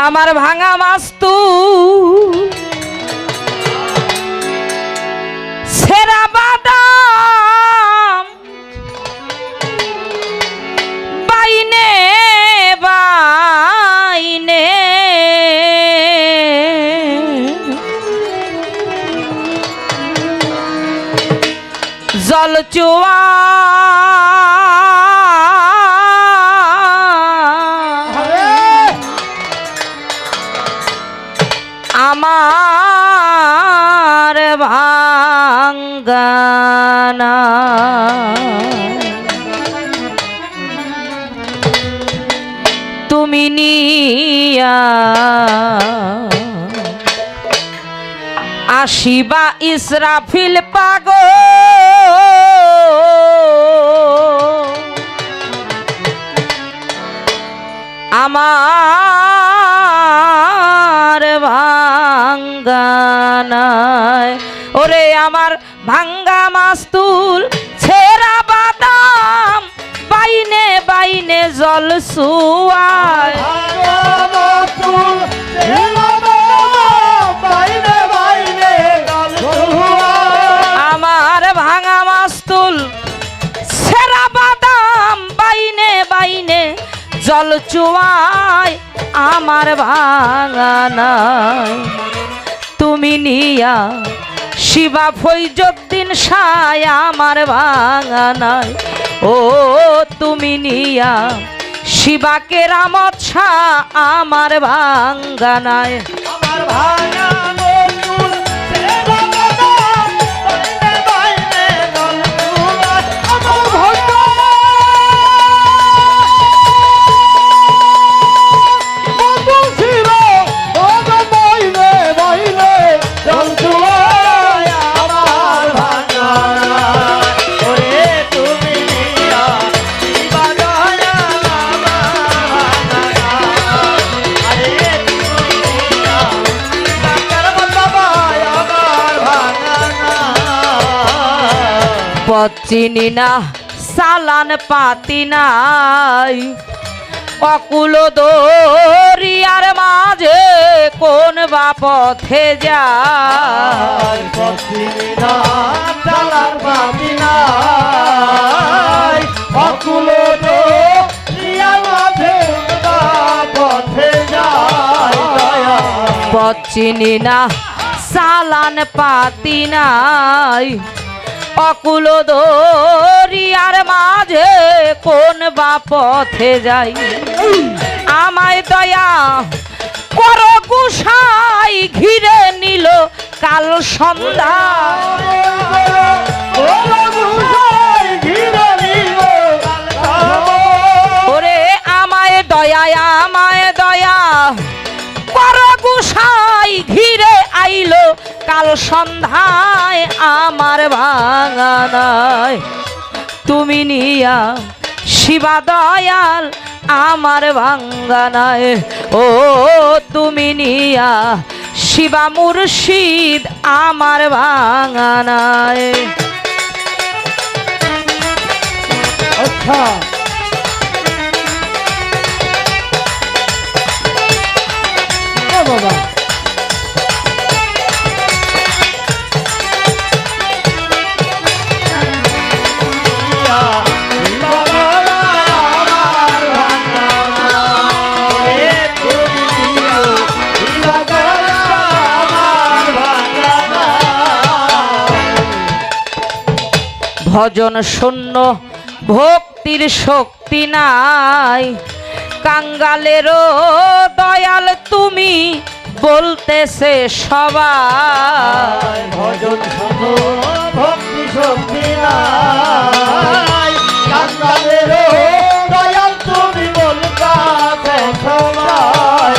আমার ভাঙা মাস্তু সেরা বাদাম বাইনে বাইনে জল চুয়া আমার ভাঙ্গানা তুমি নিয়া আসিবা ইসরাফিল পাগল আমার ভাঙ্গানায় ওরে আমার ভাঙ্গা মাস্তুল ছেঁড়া বাদাম বাইনে বাইনে জল সুয়ায় আমার ভাঙা মাস্তুল ছেঁড়া বাদাম বাইনে বাইনে জল চুয়ায় আমার ভাঙানায় তুমি নিয়া শিবা ফৈজুদ্দিন সায় আমার ভাঙানায় ও তুমি নিয়া শিবা কেরামত শাহ আমার ভাঙানায় আমার চিনি না সালান পাতি নাই অকুল দরিয়ার মাঝে কোন বা পথে যায় চিনি না সালান পাতি নাই অকুল দরিয়ার মাঝে পথে যায় চিনি না সালান পাতি নাই অকুল দরিয়ার মাঝে কোন বা পথে যাই আমায় দয়া কর গুসাই ঘিরে নিল কাল সন্ধ্যা ওরে আমায় দয়া কর গুসাই ঘিরে আইলো কাল সন্ধ্যায় আমার ভাঙানায় তুমি নিয়া শিবা দয়াল আমার ভাঙ্গানায় ও তুমি নিয়া শিবা মুর্শিদ আমার ভাঙানায় আচ্ছা বাবা ভজন শূন্য ভক্তির শক্তি নাই কাঙ্গালেরও দয়াল তুমি বলতেছে সবাই ভজন শূন্য ভক্তি শক্তি নাই কাঙ্গালেরও দয়াল তুমি বলতেছে সবাই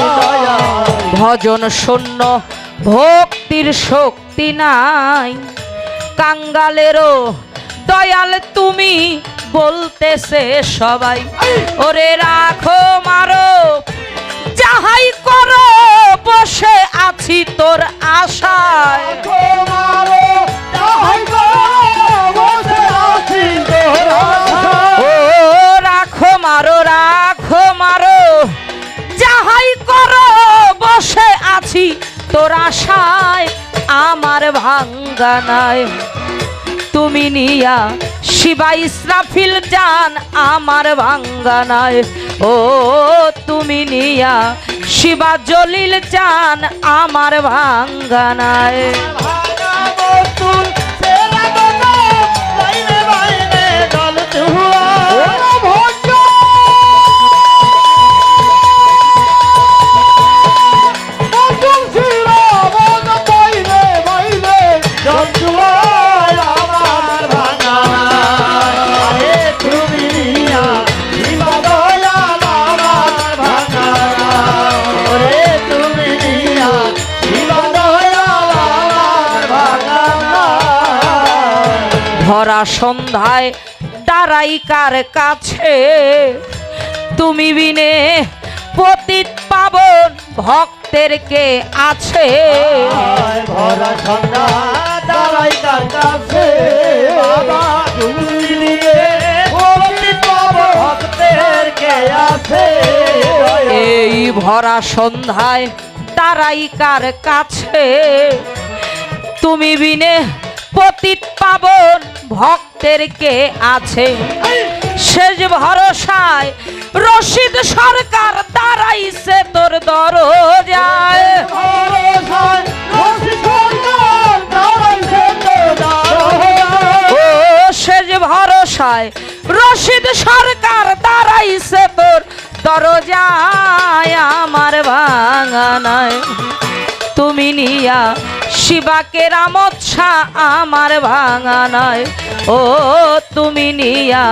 ভজন শূন্য ভক্তির শক্তি নাই কাঙ্গালেরও দয়াল তুমি বলতেছে সবাই ওরে রাখো মারো যাহাই করো বসে আছি তোর আশায় ও রাখো মারো যাহাই করো আছি তোর আশায় আমার ভাঙ্গা নাই। তুমি নিয়া শিবা ইসরাফিল জান আমার ভাঙ্গা নাই। ও তুমি নিয়া শিবা জলিল জান আমার ভাঙ্গা নাই। ভরা সন্ধ্যায় দাঁড়াই কার কাছে, তুমি বিনে পতিত পাবন ভক্তের কে আছে। ভরা সন্ধ্যায় দাঁড়াই কার কাছে, বাবা তুমি বিনে পতিত পাবন ভক্তের কে আছে। এই ভরা সন্ধ্যায় দাঁড়াই কার কাছে, তুমি বিনে পতিত পাবন ভক্তের কে আছে। শেষ ভরসায় রশিদ সরকার দাঁড়াইছে তোর দরজায়। ও শেষ ভরসায় রশিদ সরকার দাঁড়াইছে তোর দরজায় আমার ভাঙা নাই। তুমি নিয়া শিবাকে রামত শাহ আমার ভাঙা নাই। ও তুমি নিয়া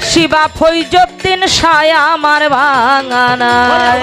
শিবা ফৈজুদ্দিন শাহ আমার ভাঙা নাই।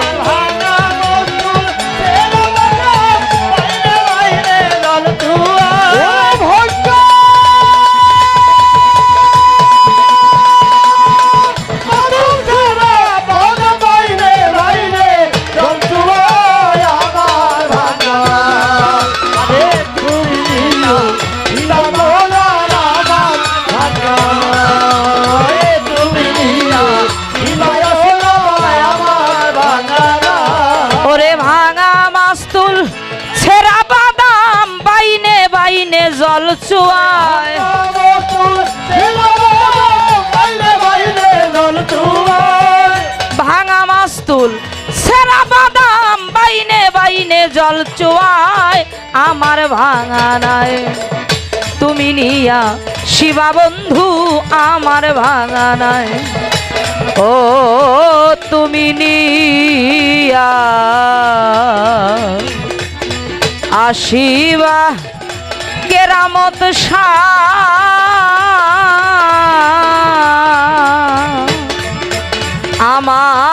জল চুয়ায় ভাঙা মাস্তুল সেরা বাদাম বাইনে বাইনে জল চুয়ায় আমার ভাঙা নাই। তুমি নিয়া শিবা বন্ধু আমার ভাঙা নাই। ও তুমি নিয়া আশিবা কেরামত শাহ আমার